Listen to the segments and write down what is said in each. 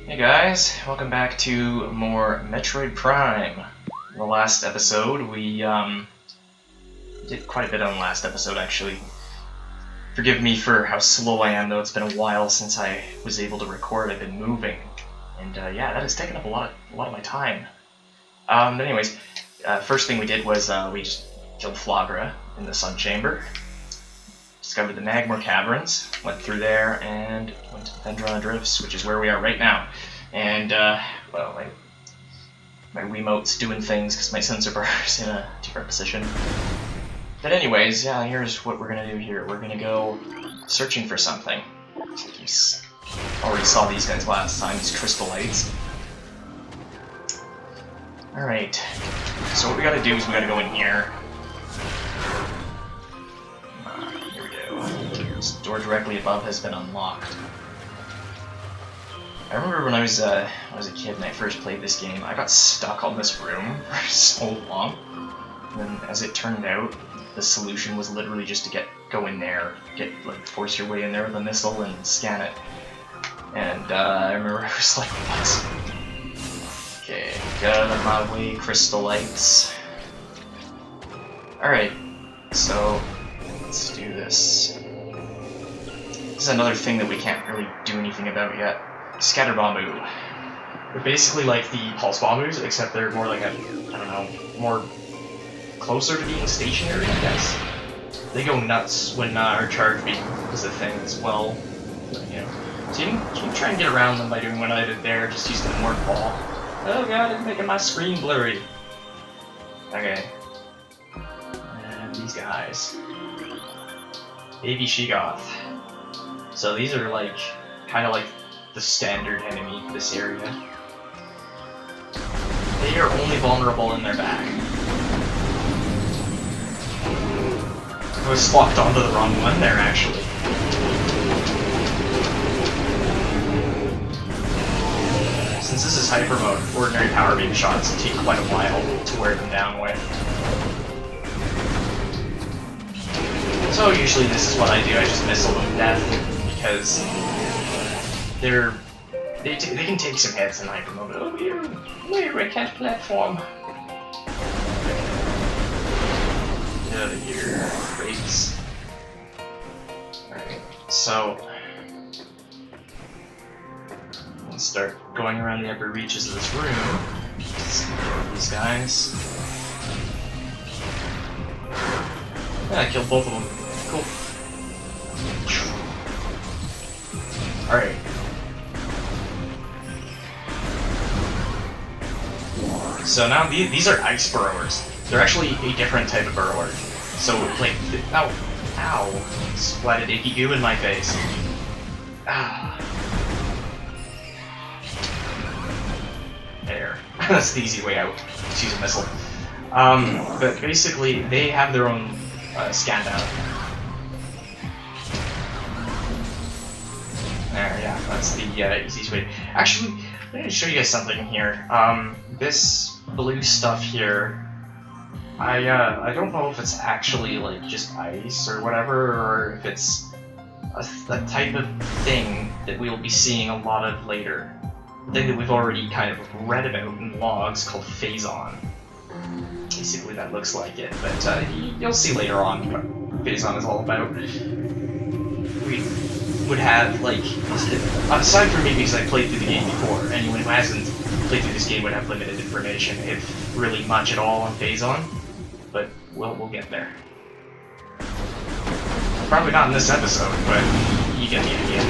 Hey guys, welcome back to more Metroid Prime. In the last episode, we did quite a bit on the last episode actually. Forgive me for how slow I am though, it's been a while since I was able to record, I've been moving. And yeah, that has taken up a lot of my time. But anyways, first thing we did was we just killed Flagra in the Sun Chamber. Discovered the Magmor Caverns, went through there, and went to the Phendrana Drifts, which is where we are right now. And, well, my Wiimote's doing things because my sensor bar is in a different position. But anyways, yeah, here's what we're gonna do here. We're gonna go searching for something. You already saw these guys last time, these crystal lights. Alright, so what we gotta do is we gotta go in here. This door directly above has been unlocked. I remember when I was a kid and I first played this game, I got stuck on this room for so long. And then, as it turned out, the solution was literally just to go in there, force your way in there with a missile and scan it. And I remember I was like, what? Okay, get out of my way, crystal lights. Alright, so let's do this. This is another thing that we can't really do anything about yet. Scatter Bombu. They're basically like the Pulse Bombus, except they're more like I don't know, more closer to being stationary, I guess. They go nuts when our charge beam is a thing as well. But, you know. So you can try and get around them by doing what I did there, just using the Morph Ball. Oh god, it's making my screen blurry. Okay. And these guys. Baby Sheegoth. So these are like, kind of like the standard enemy of this area. They are only vulnerable in their back. I was locked onto the wrong one there, actually. Since this is Hypermode, ordinary power beam shots take quite a while to wear them down with. So usually this is what I do, I just missile them to death. Because they can take some hits in Hypermode. Oh, we're a cat platform. Get out of here, rates. Alright, so let's start going around the upper reaches of this room. These guys. Yeah, I killed both of them. Cool. Alright. So now these are ice burrowers. They're actually a different type of burrower. So, like, ow, splatted icky goo in my face. Ah. There. That's the easy way out. Just use a missile. But basically, they have their own scan down. There, yeah, that's the easiest way. Actually, I'm going to show you guys something here. This blue stuff here, I don't know if it's actually like just ice or whatever, or if it's a type of thing that we'll be seeing a lot of later. A thing that we've already kind of read about in logs called Phazon. Basically, that looks like it, but you'll see later on what Phazon is all about. We would have, like, aside from me because I played through the game before, anyone who hasn't played through this game would have limited information, if really much at all, on Phazon, but we'll get there. Probably not in this episode, but you get the idea.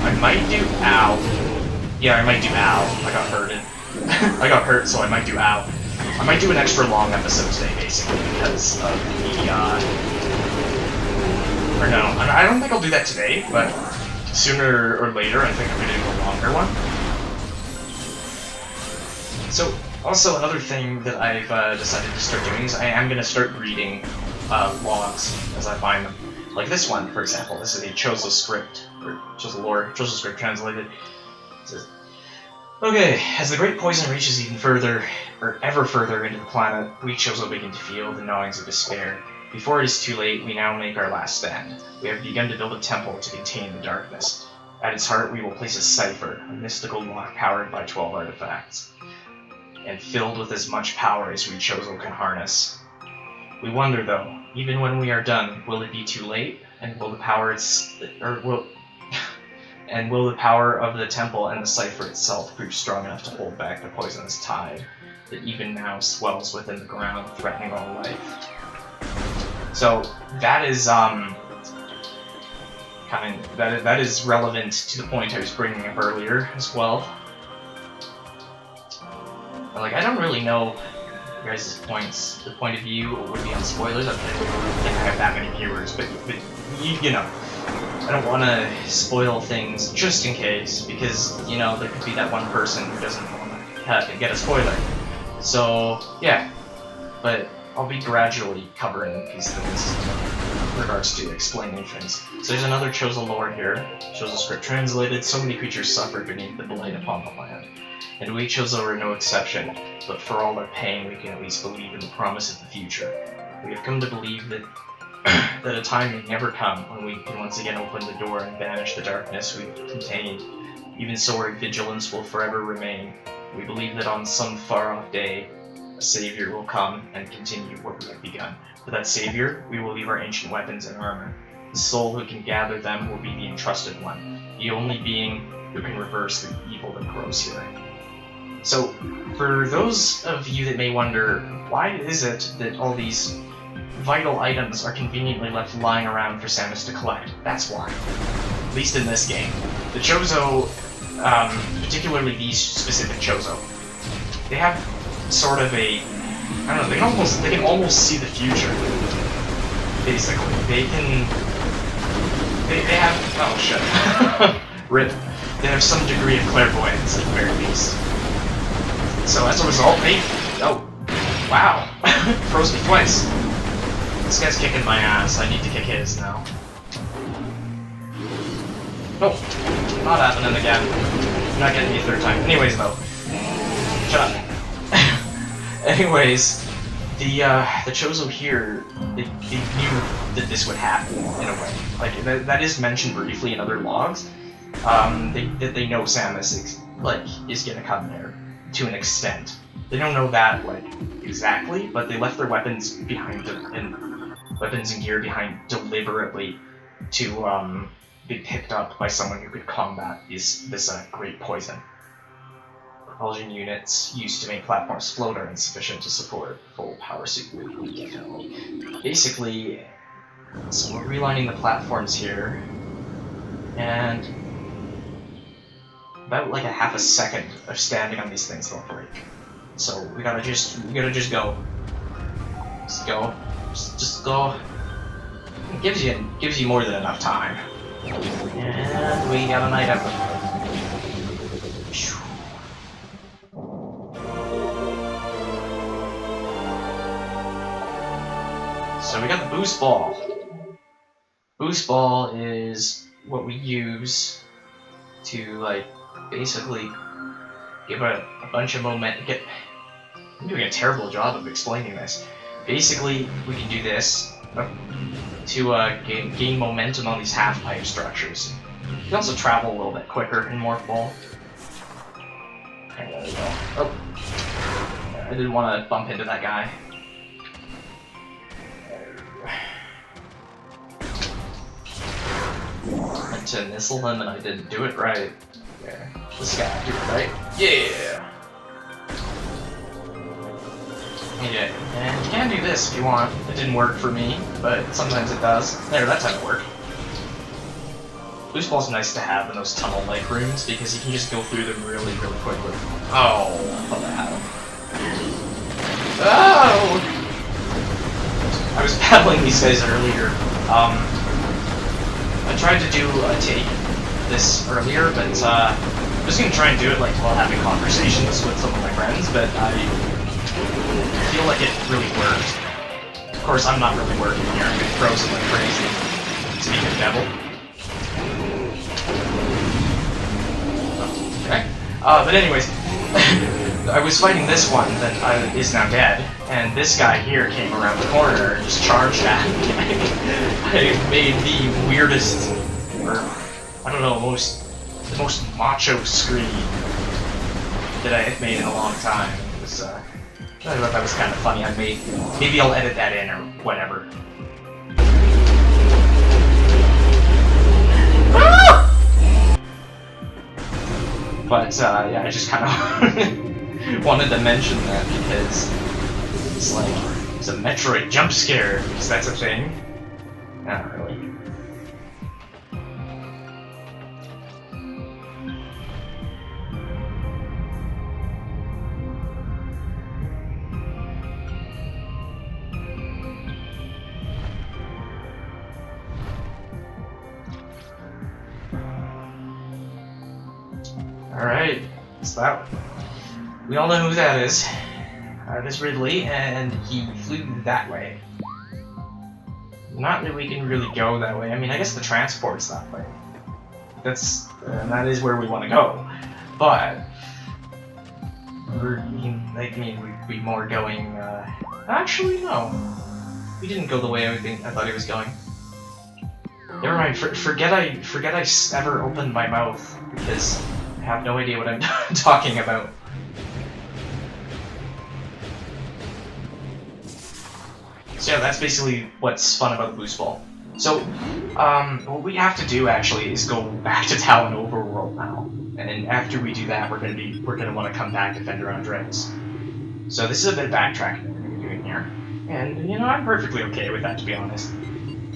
I might do ow. Yeah, I might do ow. I got hurted. I got hurt, so I might do ow. I might do an extra long episode today, basically, because of the, or no, I don't think I'll do that today, but sooner or later I think I'm going to do a longer one. So, also another thing that I've decided to start doing is I am going to start reading logs as I find them. Like this one, for example. This is a Chozo script, or Chozo lore, Chozo script translated. It says, okay, as the great poison reaches even further, or ever further into the planet, we Chozo begin to feel the gnawings of despair. Before it is too late, we now make our last stand. We have begun to build a temple to contain the darkness. At its heart, we will place a cipher, a mystical lock powered by 12 artifacts, and filled with as much power as we Chozo can harness. We wonder, though, even when we are done, will it be too late? And will the power will the power of the temple and the cipher itself prove strong enough to hold back the poisonous tide that even now swells within the ground, threatening all life? So that is that is relevant to the point I was bringing up earlier as well. But, like, I don't really know your guys' points. The point of view would be on spoilers. I don't think I have that many viewers, but you know, I don't want to spoil things just in case, because, you know, there could be that one person who doesn't want to get a spoiler. So yeah, but I'll be gradually covering these things in regards to explaining things. So there's another Chozo lore here. Chozo script translated: so many creatures suffered beneath the blight upon the land, and we Chozo are no exception. But for all our pain, we can at least believe in the promise of the future. We have come to believe that that a time may never come when we can once again open the door and banish the darkness we've contained. Even so, our vigilance will forever remain. We believe that on some far-off day, a savior will come and continue what we have begun. For that savior, we will leave our ancient weapons and armor. The soul who can gather them will be the entrusted one, the only being who can reverse the evil that grows here. So, for those of you that may wonder, why is it that all these vital items are conveniently left lying around for Samus to collect? That's why. At least in this game. The Chozo, particularly these specific Chozo, they have sort of a, I don't know, they can almost see the future. Basically, they have, oh shit, rip. They have some degree of clairvoyance at the very least. So as a result, oh, wow, froze me twice. This guy's kicking my ass. I need to kick his now. Oh, not happening again. I'm not getting me a third time. Anyways, though. Shut up. Anyways, the Chozo here, they knew that this would happen, in a way. Like, that is mentioned briefly in other logs. They know Samus, is gonna come there, to an extent. They don't know that, exactly, but they left their weapons behind weapons and gear behind deliberately to be picked up by someone who could combat this great poison. Propulsion units used to make platforms float are insufficient to support full power suit. Basically, so we're relining the platforms here, and about like a half a second of standing on these things they'll break. So we gotta just go. Just go. Just go. It gives you more than enough time. And we got an item. So we got the boost ball. Boost ball is what we use to basically give a bunch of momentum. I'm doing a terrible job of explaining this. Basically, we can do this to gain momentum on these half-pipe structures. You can also travel a little bit quicker in Morph Ball. Okay, there we go. Oh, I didn't want to bump into that guy. I meant to missile him and I didn't do it right. Okay. This guy, do it right? Yeah! Okay, and you can do this if you want. It didn't work for me, but sometimes it does. There, that time it worked. Boost Ball's nice to have in those tunnel-like rooms because you can just go through them really, really quickly. Oh, I thought I had him. Oh! I was battling these guys earlier. I tried to do a take this earlier, but I was going to try and do it while having conversations with some of my friends, but I feel like it really worked. Of course, I'm not really working here. I'm getting frozen like crazy. Speaking of devil. Okay. But anyways, I was fighting this one that is now dead, and this guy here came around the corner and just charged at me. I made the weirdest, or I don't know, most the most macho scream that I had made in a long time. It was, I thought that was kind of funny. Maybe I'll edit that in or whatever. But, yeah, I just kind of wanted to mention that because it's like, it's a Metroid jump scare, because that's a thing. Not really. Alright, so that we all know who that is. This Ridley, and he flew that way. Not that we can really go that way. I mean, I guess the transport's that way. That is where we want to go. But we'd be more going. Actually, no. We didn't go the way I thought he was going. Never mind. Forget I ever opened my mouth because I have no idea what I'm talking about. So yeah, that's basically what's fun about Boost Ball. So, what we have to do actually is go back to Talon Overworld now, and after we do that, we're gonna want to come back to Phendrana Drifts. So this is a bit of backtracking that we're gonna be doing here, and you know I'm perfectly okay with that, to be honest.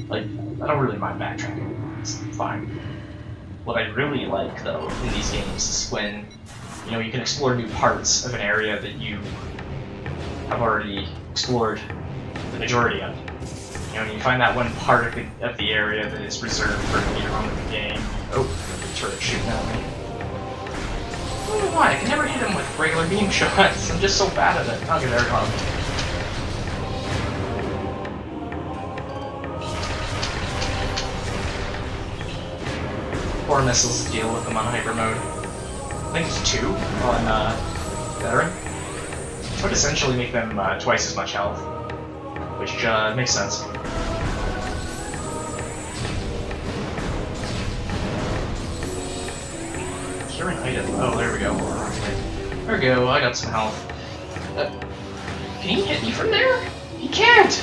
Like, I don't really mind backtracking; it's fine. What I really like though in these games is when you can explore new parts of an area that you have already explored the majority of. You find that one part of the area that is reserved for later on in the game. Oh, turret shooting at me. I don't know why, I can never hit him with regular beam shots. I'm just so bad at it. Okay, there we go. Four missiles to deal with them on Hypermode. I think it's 2 on Veteran. Which would essentially make them twice as much health. Which makes sense. Here an item. Oh, there we go. There we go. I got some health. Can he hit me from there? He can't.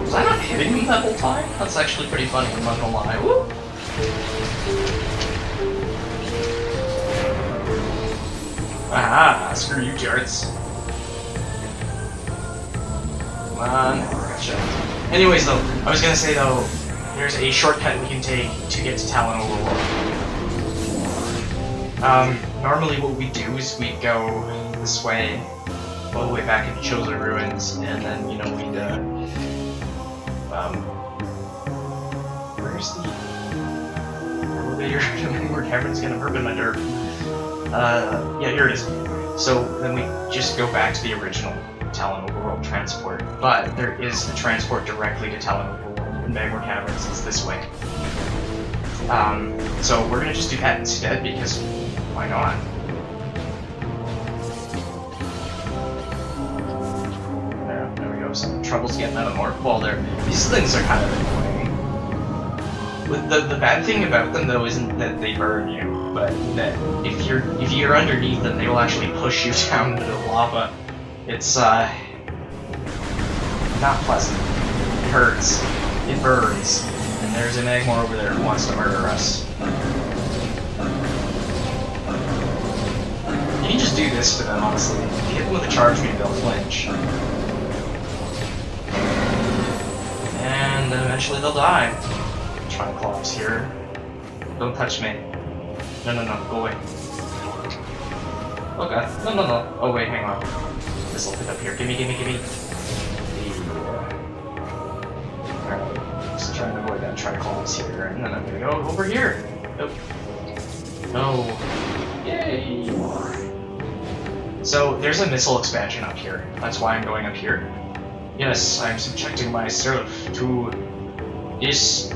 Was I not hitting him that whole time? That's actually pretty funny. I'm not gonna lie. Woo! Ah, screw you, Jarts. Come on. Gotcha. Anyways, though, I was gonna say, though, there's a shortcut we can take to get to Talon Overworld. Normally what we do is we go this way, all the way back into Chosen Ruins, and then, we'd, where's the elevator? Where Cameron's gonna burp in my dirt. Yeah, here it is. So then we just go back to the original Talon Overworld transport, but there is a transport directly to Talon Overworld in Magmore Caverns. It's this way. So we're gonna just do that instead because why not? There we go. Some troubles getting out of Morph Ball there. These things are kind of annoying. The bad thing about them though isn't that they burn you, but that if you're underneath them, they will actually push you down into the lava. It's not pleasant. It hurts. It burns. And there's an Magmore over there who wants to murder us. You can just do this to them, honestly. If you hit them with a charge beam, they'll flinch. And eventually they'll die. Triclops here. Don't touch me. No, go away. Oh god. No. Oh wait, hang on. This'll pick up here. Gimme. Alright, just trying to avoid that Triclops here, and then I'm gonna go over here. Nope. No. Yay! So, there's a missile expansion up here. That's why I'm going up here. Yes, I'm subjecting myself to this.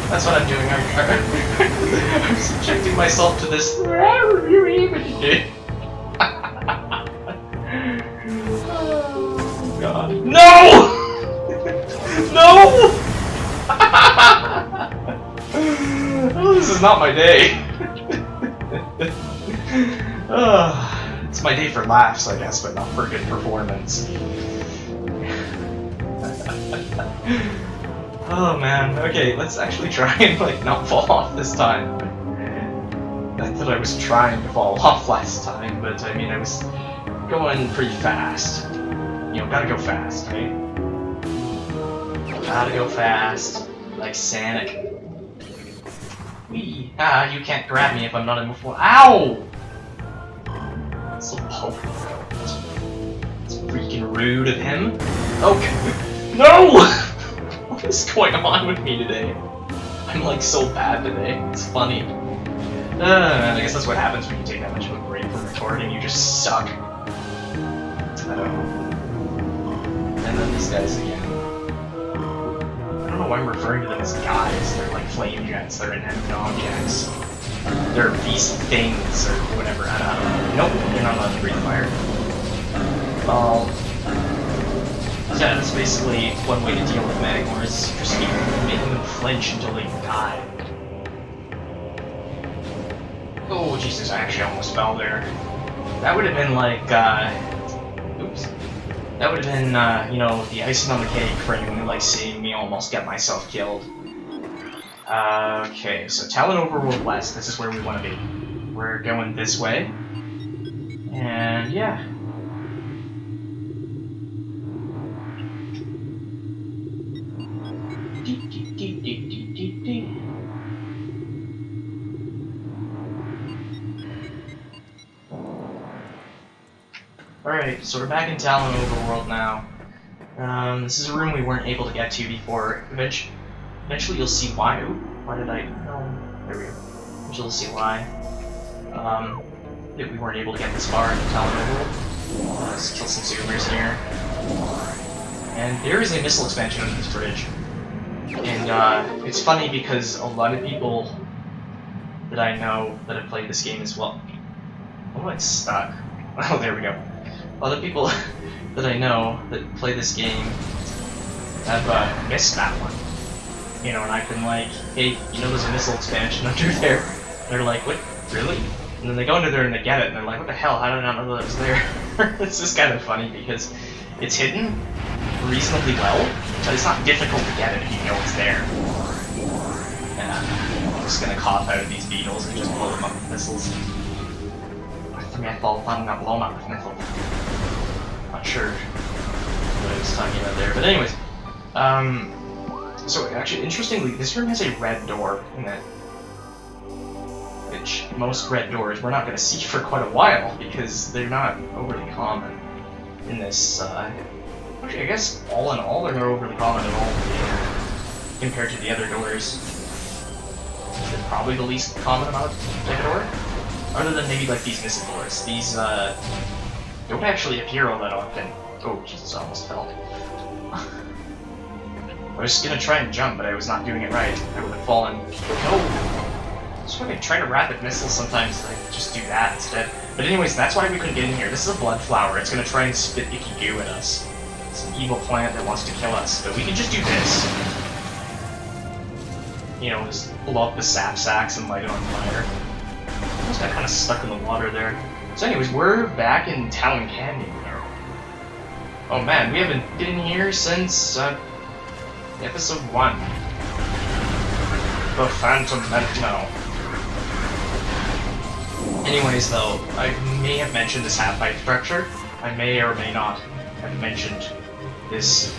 That's what I'm doing. I'm subjecting myself to this. No! Oh, this is not my day. It's my day for laughs, I guess, but not for good performance. Oh man, okay, let's actually try and like not fall off this time. I thought I was trying to fall off last time, but I mean I was going pretty fast. You know, gotta go fast, right? Gotta go fast, like Sonic. Whee! Ah, you can't grab me if I'm not in before. Ow! That's so poking. It's freaking rude of him. Okay. No! What is going on with me today? I'm like so bad today. It's funny. I guess that's what happens when you take that much of a break from recording. You just suck. And then these guys again. I don't know why I'm referring to them as guys. They're like flame jets. They're inanimate objects. They're these things or whatever. I don't know. Nope, you're not allowed to breathe fire. Well, yeah, that's basically one way to deal with Magmor is just keep making them flinch until they die. Oh, Jesus, I actually almost fell there. That would have been like, oops. That would have been, you know, the icing on the cake for anyone like seeing me almost get myself killed. Okay, so Talon Overworld West, this is where we want to be. We're going this way. And, yeah. Alright, so we're back in Talon Overworld now. This is a room we weren't able to get to before. Eventually you'll see why. Ooh, why did I... Oh, there we go. Eventually you'll see why. That we weren't able to get this far in Talon Overworld. Let's kill some Zoomers here. And there is a missile expansion under this bridge. And it's funny because a lot of people that I know that have played this game as well... Oh, it's stuck. Oh, there we go. A lot of people that I know that play this game have missed that one. You know, and I've been like, hey, you know there's a missile expansion under there? And they're like, what? Really? And then they go under there and they get it, and they're like, what the hell? How did I not know that it was there? It's just kind of funny because it's hidden reasonably well, but it's not difficult to get it if you know it's there. And I'm just gonna cough out these beetles and just blow them up with missiles. Metal, I'm not blown up with metal. Not sure what I was talking about there, but anyways. So actually, interestingly, this room has a red door in it. Which most red doors we're not going to see for quite a while because they're not overly common in this. Actually, I guess all in all, they're not overly common at all compared to the other doors. They're probably the least common amount of door. Other than maybe like these missile doors. These don't actually appear all that often. Oh Jesus, I almost fell. I was just gonna try and jump, but I was not doing it right. I would have fallen. No! Just when I try to rapid missile sometimes I just do that instead. But anyways, that's why we couldn't get in here. This is a blood flower. It's gonna try and spit icky goo at us. It's an evil plant that wants to kill us. But we can just do this. You know, just blow up the sap sacks and light it on fire. Almost got kind of stuck in the water there. So anyways, we're back in Talon Canyon now. Oh man, we haven't been here since episode 1. The Phantom no. Anyways though, I may have mentioned this half-pipe structure. I may or may not have mentioned this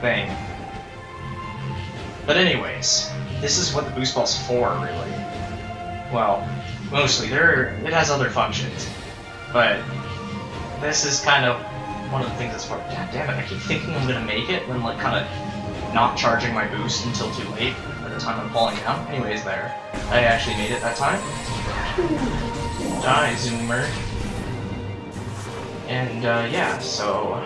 thing. But anyways, this is what the boost ball's for, really. Well, mostly. It has other functions. But this is kind of one of the things that's for. God damn it, I keep thinking I'm gonna make it, then like kind of not charging my boost until too late by the time I'm falling down. Anyways, there. I actually made it that time. Die, Zoomer. And yeah, so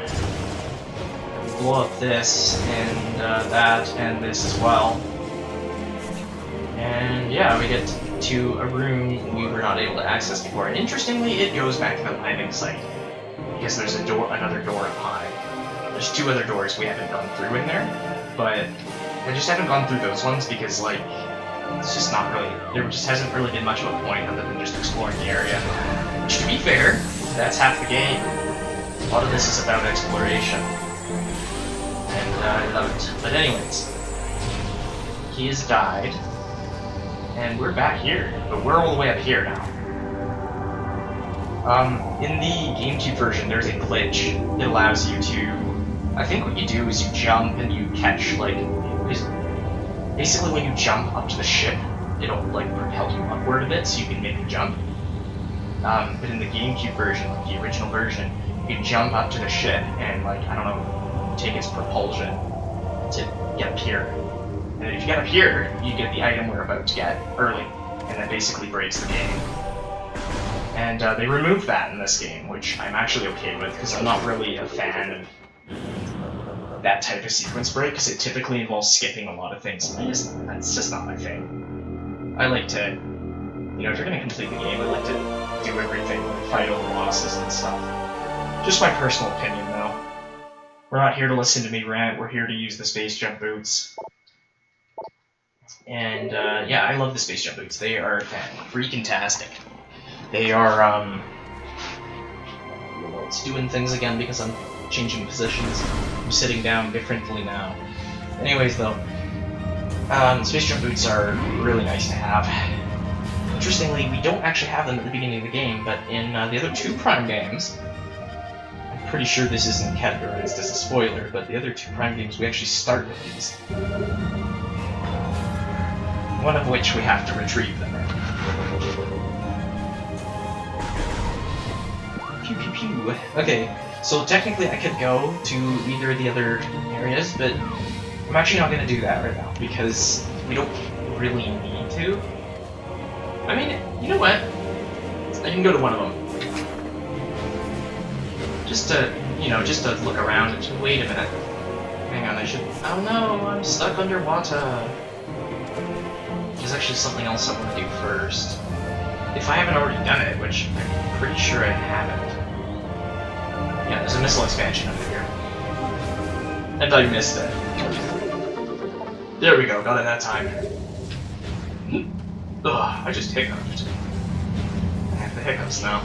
blow up this and that and this as well. And yeah, we get to a room we were not able to access before. And interestingly, it goes back to the landing site because there's a door, another door up high. There's 2 other doors we haven't gone through in there, but I just haven't gone through those ones because, like, it's just not really, there just hasn't really been much of a point other than just exploring the area. Which, to be fair, that's half the game. A lot of this is about exploration. And I love it. But anyways, he has died, and we're back here, but we're all the way up here now. In the GameCube version, there's a glitch that allows you to, I think what you do is you jump and you catch, like, basically when you jump up to the ship, it'll, like, propel you upward a bit so you can make a jump. But in the GameCube version, like the original version, you jump up to the ship and, like, I don't know, take its propulsion to get up here. And if you get up here, you get the item we're about to get early, and that basically breaks the game. And they removed that in this game, which I'm actually okay with, because I'm not really a fan of that type of sequence break, because it typically involves skipping a lot of things, and that's just not my thing. I like to, you know, if you're going to complete the game, I like to do everything, fight all the bosses and stuff. Just my personal opinion, though. We're not here to listen to me rant, we're here to use the space jump boots. And, yeah, I love the space jump boots. They are freaking-tastic. They are, it's doing things again because I'm changing positions. I'm sitting down differently now. Anyways, though, space jump boots are really nice to have. Interestingly, we don't actually have them at the beginning of the game, but in the other 2 Prime games, I'm pretty sure this isn't categorized as a spoiler, but the other 2 Prime games we actually start with these. One of which we have to retrieve them. Pew pew pew. Okay, so technically I could go to either of the other areas, but I'm actually not going to do that right now, because we don't really need to. I mean, you know what? I can go to one of them. Just to, you know, just to look around and wait a minute. Hang on, I should... Oh no, I'm stuck underwater. There's actually something else I want to do first. If I haven't already done it, which I'm pretty sure I haven't. Yeah, there's a missile expansion under here. And I missed it. There we go, got it that time. Ugh, I just hiccuped. I have the hiccups now.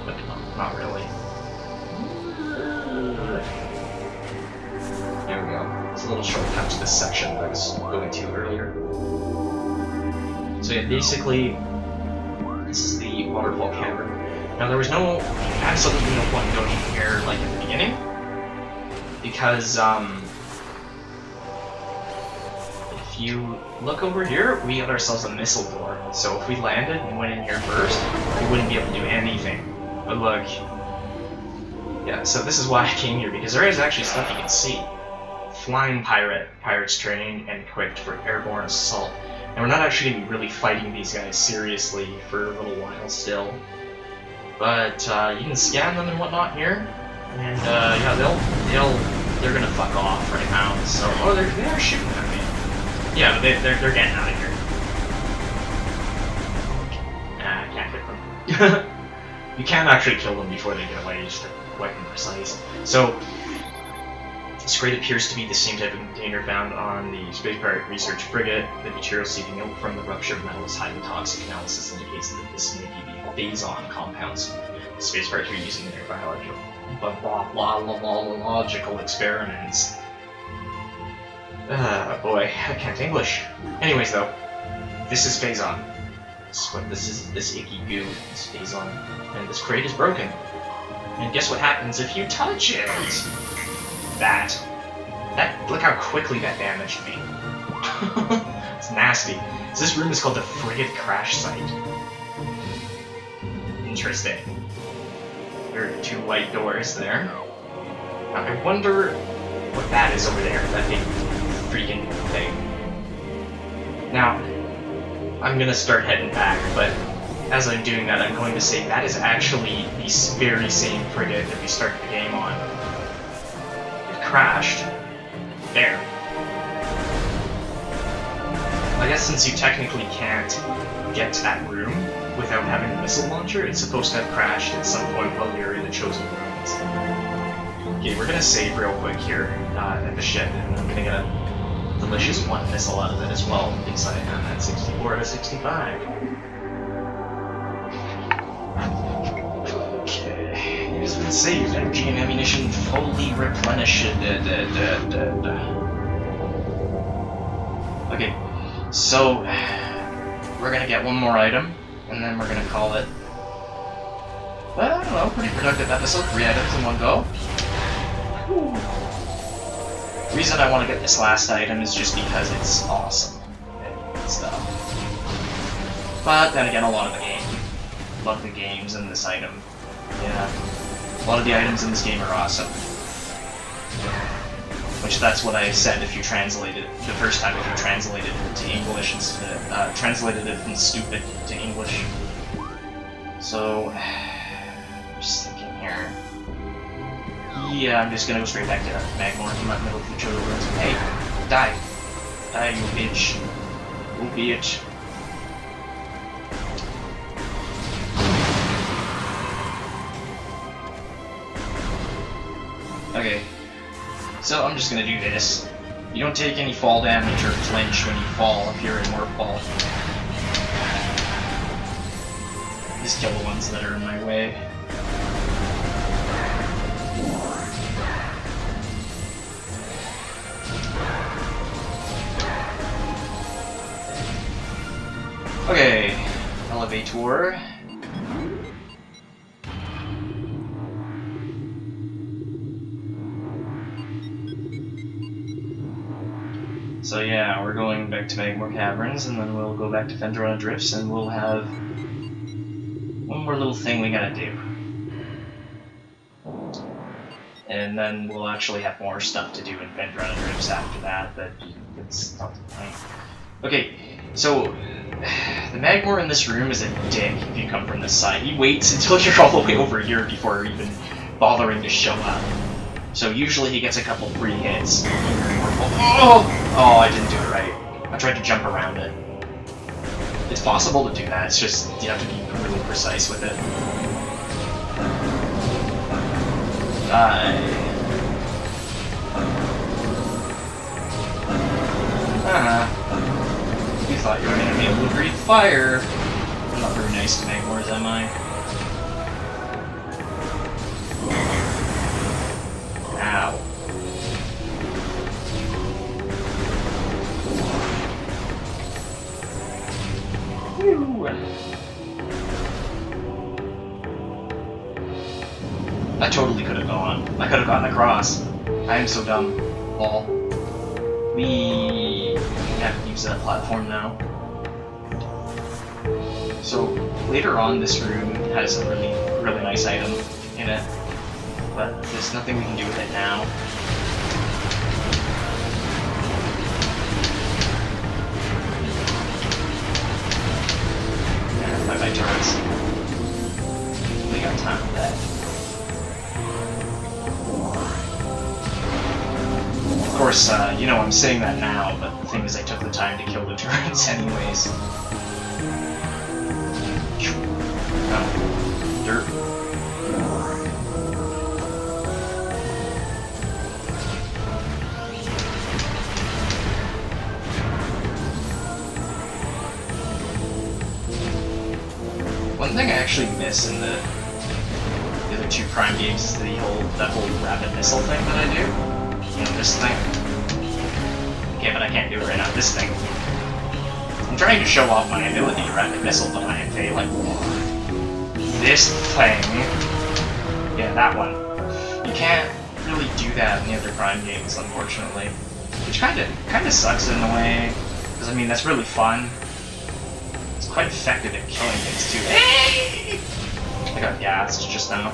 But not really. There we go. It's a little shortcut to this section that I was going to earlier. So yeah, basically, this is the waterfall cavern. Now there was absolutely no point in going in here, like, at the beginning, because, if you look over here, we got ourselves a missile door. So if we landed and went in here first, we wouldn't be able to do anything. But look, yeah, so this is why I came here, because there is actually stuff you can see. Flying pirates trained and equipped for airborne assault. And we're not actually going to be really fighting these guys seriously for a little while still. But you can scan them and whatnot here, and yeah, they're gonna fuck off right now. So they are shooting at me. Yeah, they're getting out of here. Nah, I can't hit them. You can actually kill them before they get away, just to weapon precise. So this crate appears to be the same type of container found on the Space Pirate Research Frigate. The material seeping out from the ruptured metal is highly toxic. Analysis indicates that this may be Phazon compounds. The space pirates were using in their biological experiments. Boy, I can't English. Anyways, though, this is Phazon. This is this icky goo. This Phazon, and this crate is broken. And guess what happens if you touch it? That. Look how quickly that damaged me. It's nasty. So this room is called the Frigate Crash Site. Interesting. There are 2 white doors there. Now, I wonder what that is over there, that big freaking thing. Now, I'm gonna start heading back, but as I'm doing that, I'm going to say that is actually the very same frigate that we started the game on. It crashed. There. I guess since you technically can't get to that room without having a missile launcher, it's supposed to have crashed at some point while you're in the chosen rooms. Okay, we're gonna save real quick here at the shed, and I'm gonna get a delicious one missile out of it as well, because I am at 64 out of 65. Okay, it has been saved. Energy and ammunition fully replenished. Okay, so we're gonna get one more item, and then we're gonna call it. Well, I don't know, pretty productive episode. 3 items in one go. The reason I want to get this last item is just because it's awesome and stuff. But then again, a lot of the games in this item. Yeah, a lot of the items in this game are awesome. Which that's what I said if you translated it the first time, if you translated it to English instead, translated it from stupid to English. So, just thinking here. Yeah, I'm just gonna go straight back to Magmore. I'm not in the middle of the tutorial. Hey, die. Die, you bitch. You bitch. Okay. So I'm just gonna do this. You don't take any fall damage or flinch when you fall if you're in warp ball. Just kill the ones that are in my way. Okay, elevator. So yeah, we're going back to Magmore Caverns, and then we'll go back to Phendrana Drifts, and we'll have one more little thing we gotta do. And then we'll actually have more stuff to do in Phendrana Drifts after that, but it's not the point. Okay, so the Magmore in this room is a dick if you come from this side. He waits until you're all the way over here before even bothering to show up. So usually he gets a couple free hits. Oh, I didn't do it right. I tried to jump around it. It's possible to do that, it's just you have to be really precise with it. You thought you were going to be able to breathe fire. I'm not very nice to Magmores, am I? Ow. Whew. I totally could have gone. I could have gotten across. I am so dumb. Lol. We have to use that platform now. So later on, this room has a really nice item in it, but there's nothing we can do with it now. Yeah, bye-bye turrets. We got time for that. Of course, you know, I'm saying that now, but the thing is I took the time to kill the turrets anyways. Oh, dirt. One thing I actually miss in the other 2 Prime games is that whole rapid missile thing that I do. You know, this thing. Okay, but I can't do it right now. This thing. I'm trying to show off my ability to rapid missile, but I am failing. This thing. Yeah, that one. You can't really do that in the other Prime games, unfortunately. Which kind of sucks in a way. Because, I mean, that's really fun. It's quite effective at killing things, too. Hey! I got gassed just now.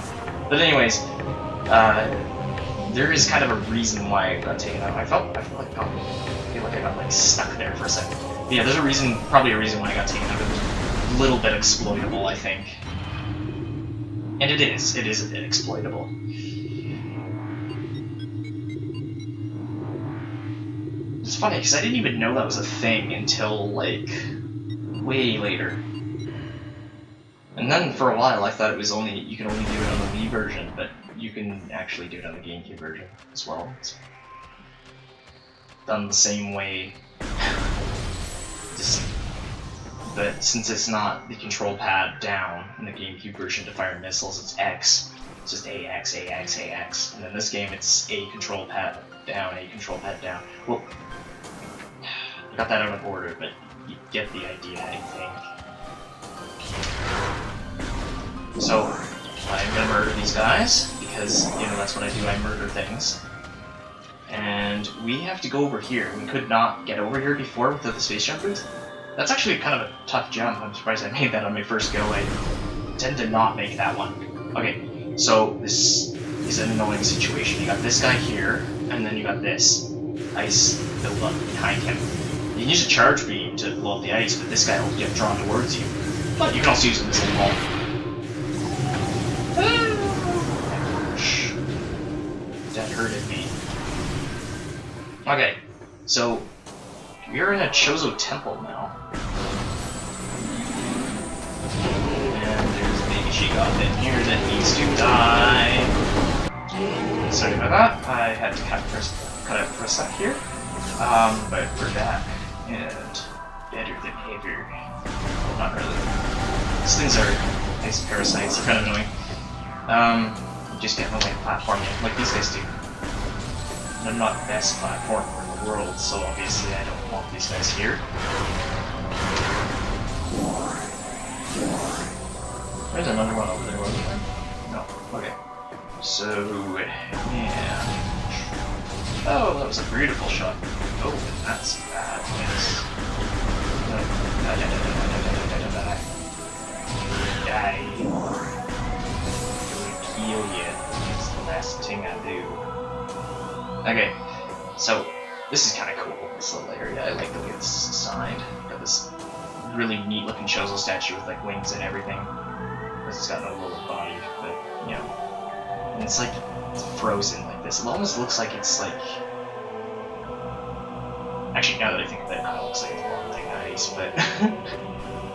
But anyways, there is kind of a reason why I got taken out. I feel like I got like stuck there for a second. But yeah, there's probably a reason why I got taken out. It was a little bit exploitable, I think. And it is a bit exploitable. It's funny, because I didn't even know that was a thing until, like, way later. And then for a while I thought you could only do it on the Wii version, but you can actually do it on the GameCube version as well. It's done the same way. But since it's not the control pad down in the GameCube version to fire missiles, it's X. It's just A, X, A, X, A, X. And in this game, it's A control pad down, A control pad down. Well, I got that out of order, but you get the idea, I think. So, I'm gonna murder these guys, because, you know, that's what I do, I murder things. And we have to go over here. We could not get over here before with the space jump booth. That's actually kind of a tough jump. I'm surprised I made that on my first go. I tend to not make that one. Okay, so this is an annoying situation. You got this guy here, and then you got this ice build up behind him. You can use a charge beam to blow up the ice, but this guy will get drawn towards you. But you can also use a missile ball. That hurted me. Okay, so we're in a Chozo temple now. And there's a baby she-god in here that needs to die. Sorry about that. I had to cut out for a sec here. But we're back. And better than ever. Well, not really. These things are nice parasites. They're kind of annoying. Just get in the way of platforming, like these guys do. And I'm not the best platformer in the world, so obviously I don't want these guys here. There's another one over there, wasn't there? No. Okay. So, yeah. Oh, that was a beautiful shot. Oh, that's bad. Yes. Die. Heal you. That's the last thing I do. Okay, so this is kind of cool, this little area. I like the way this is designed. Got this really neat looking Chozo statue with like wings and everything. It's got no little body, but you know. And it's like it's frozen like this. It almost looks like it's like. Actually, now that I think of it, it kind of looks like it's melting ice, but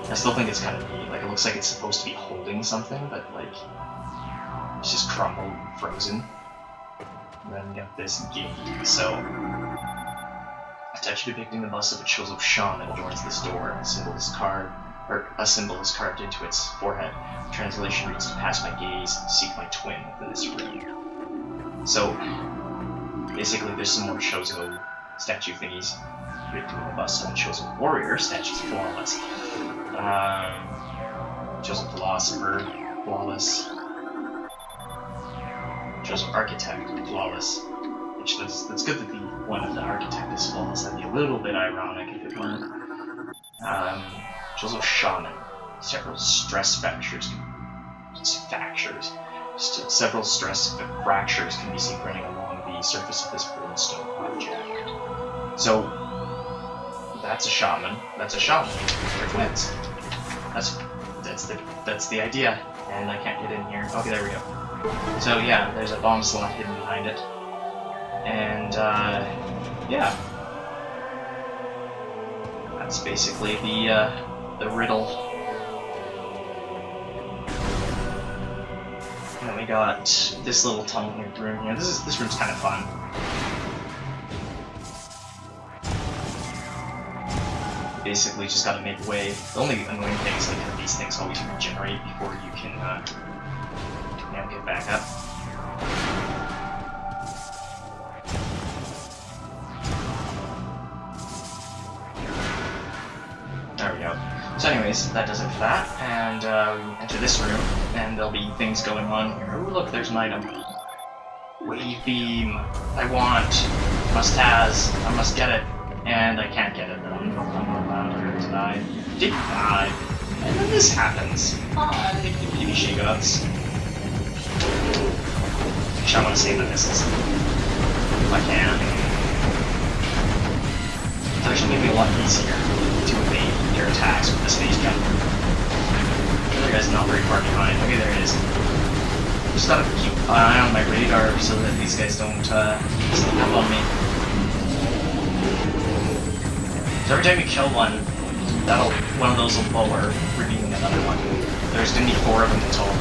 I still think it's kind of neat. Like it looks like it's supposed to be holding something, but like. It's just crumbled and frozen. And then you got this gate. So, a statue depicting the bust of a Chozo shaman adorns this door. A symbol is carved into its forehead. The translation reads, "To pass my gaze, seek my twin within this room." So, basically, there's some more Chozo statue thingies depicting the bust of a Chozo warrior. Statues flawless. Chozo philosopher, flawless. Chozo architect, flawless. Which that's good that the one of the architect is flawless. That'd be a little bit ironic if it weren't. Chozo shaman. Several stress fractures. Several stress fractures can be seen running along the surface of this brimstone object. So that's a shaman. That's a shaman. They're twins. That's the idea. And I can't get in here. Okay, there we go. So yeah, there's a bomb slot hidden behind it, and yeah, that's basically the riddle. And then we got this little tunneling room here. This room's kind of fun. Basically, just gotta make way. The only annoying thing is like these things always regenerate before you can. Get back up. There we go. So anyways, that does it for that, and we enter this room, and there'll be things going on here. Oh look, there's an item. Wave beam. I want. Must-has. I must get it. And I can't get it. I'm allowed to die. Did die. And then this happens. I hate the baby she-gods. Actually, I want to save the missiles. If I can. It's actually going to be a lot easier to evade their attacks with the space jump. The other guy's not very far behind. Okay, there it is. Just gotta keep an eye on my radar so that these guys don't sneak up on me. So every time you kill one, one of those will blow or redeem another one. There's going to be 4 of them in total.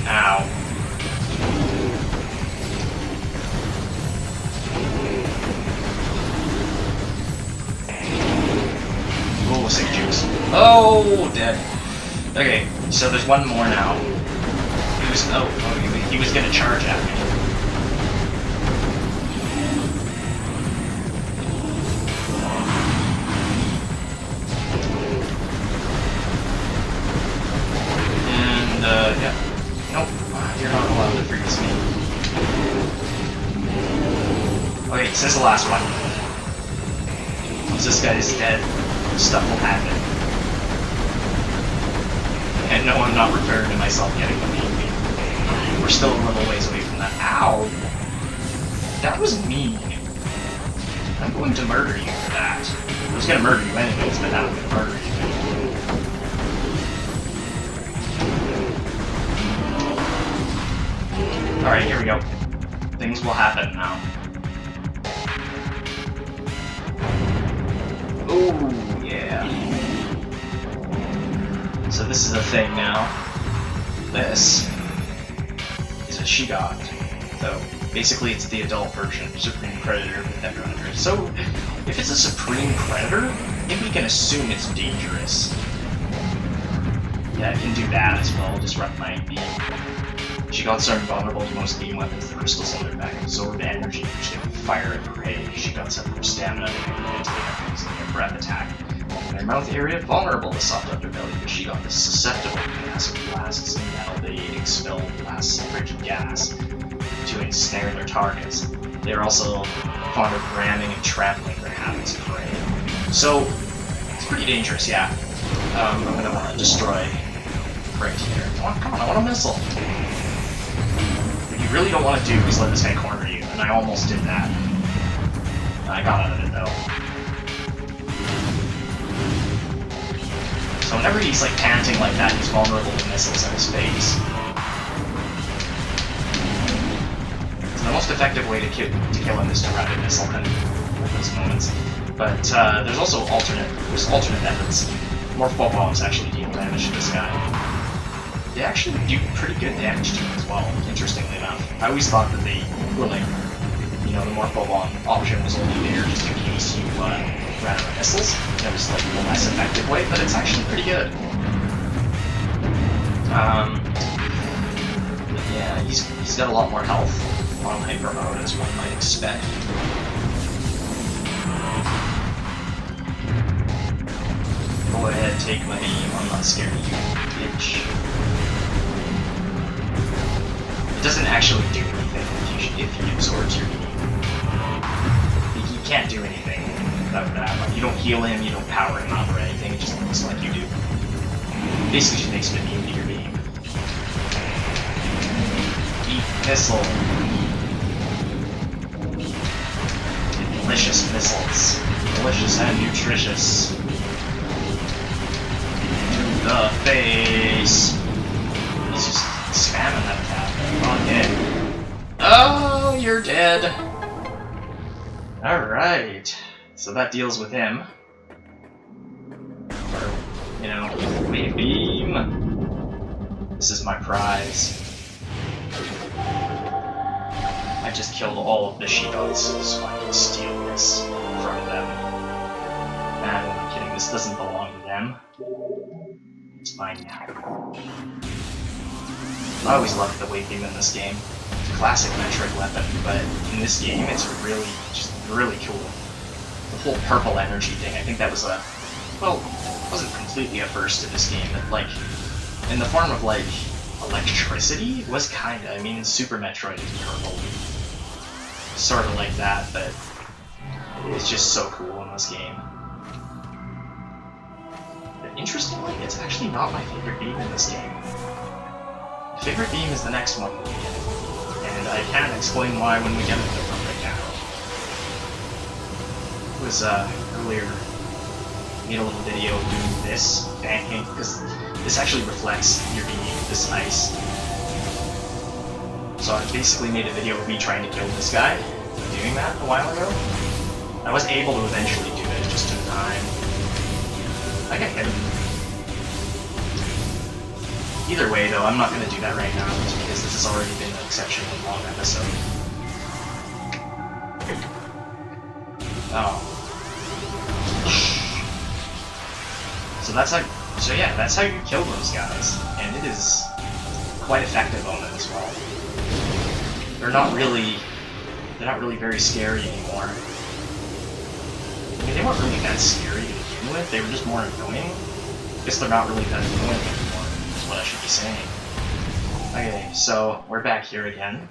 Ow. Oh, sick juice. Oh, dead. Okay, so there's one more now. He was gonna charge at me. And, yeah. Nope, you're not allowed to freeze me. Okay, since the last one. Once this guy is dead, stuff will happen. And no, I'm not referring to myself getting the mean. We're still a little ways away from that. Ow! That was mean. I'm going to murder you for that. I was going to murder you anyways, but now I'm going to murder you. Alright, here we go. Things will happen now. Oh, yeah. So this is the thing now. This is a she-god. So basically it's the adult version of Supreme Predator with Phendrana Drifts. So if it's a Supreme Predator, maybe we can assume it's dangerous. Yeah, it can do that as well, disrupt my beam. She-gods are invulnerable to most beam weapons. The crystals on their back absorb energy, which they can fire at prey. She-gods have more stamina than using their breath attack. In their mouth area, vulnerable to soft underbelly, but she-god is susceptible to acid blasts, and now they expel blasts of frigid gas to ensnare their targets. They are also fond of ramming and trampling their habits of prey. So, it's pretty dangerous, yeah. I'm gonna want to destroy right here. Come on, I want a missile. What you really don't want to do is let this guy corner you, and I almost did that. I got out of it though. So whenever he's like panting like that, he's vulnerable to missiles in his face. So the most effective way to kill him is to rapid missile him at those moments. But there's also alternate methods. Morph bombs actually deal damage to this guy. They actually do pretty good damage to him as well, interestingly enough. I always thought that they were like, you know, the Morph bomb option was only there just in case you ran out of missiles. That was like the less effective way, but it's actually pretty good. But yeah, he's got a lot more health on Hypermode, as one might expect. Go ahead, take my beam, I'm not scared of you, bitch. It doesn't actually do anything if he absorbs your beam. He can't do anything without that. Like, you don't heal him, you don't power him up or anything, it just looks like you do. Basically just makes him immune to your beam. Eat missile. Delicious missiles. Delicious and nutritious. The face. He's just spamming that attack. Okay. Oh, you're dead. Alright. So that deals with him. Or, you know, wave beam. This is my prize. I just killed all of the she-gods so I can steal this from them. And I'm kidding, this doesn't belong to them. It's mine now. I always loved the wave beam in this game. It's a classic Metroid weapon, but in this game it's really cool. The whole purple energy thing, I think that was a, well, it wasn't completely a first to this game, but like, in the form of like, electricity, it was kinda, I mean, Super Metroid is purple. Sort of like that, but it's just so cool in this game. Interestingly, it's actually not my favorite beam in this game. My favorite beam is the next one we get, and I can't explain why when we get it from right now. It was earlier, I made a little video doing this, banking, because this actually reflects your beam, this ice. So I basically made a video of me trying to kill this guy, doing that a while ago. I was able to eventually do it, it just took time. I got hit him. Either way, though, I'm not going to do that right now, just because this has already been an exceptionally long episode. Oh. So that's how. So yeah, that's how you kill those guys, and it is quite effective on them as well. They're not really very scary anymore. I mean, they weren't really that scary to begin with. They were just more annoying. I guess they're not really that annoying anymore, is what I should be saying. Okay, so we're back here again.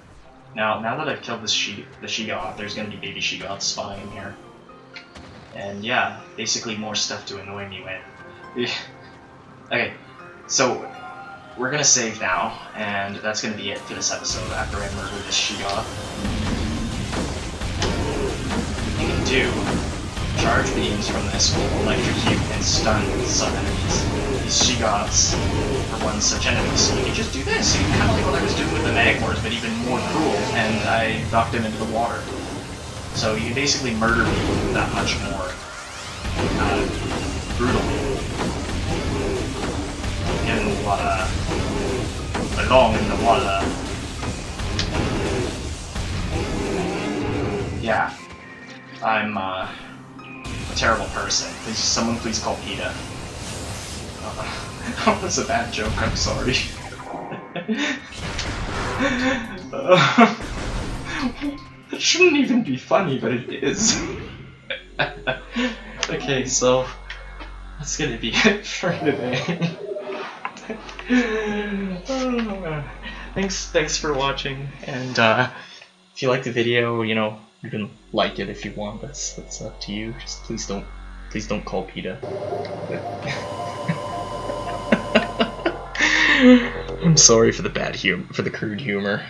Now that I've killed the she-goth, there's gonna be baby she-goths spawning in here. And yeah, basically more stuff to annoy me with. Okay, so we're gonna save now, and that's gonna be it for this episode after I murder this she-goth. You can do charge beams from this will electrocute and stun some enemies. These she-goths are one such enemy, so you can just do this. You kind of like what I was doing with the Magmors, but even more cruel, and I knocked them into the water. So you can basically murder people that much more brutally. Get in the water. Belong in the water. Yeah. I'm a terrible person. Please, someone please call PETA. That was a bad joke, I'm sorry. It shouldn't even be funny, but it is. Okay, so that's gonna be it for today. Thanks for watching, and if you like the video, you know, you can like it if you want. That's up to you. Just please don't call PETA. I'm sorry for the crude humor.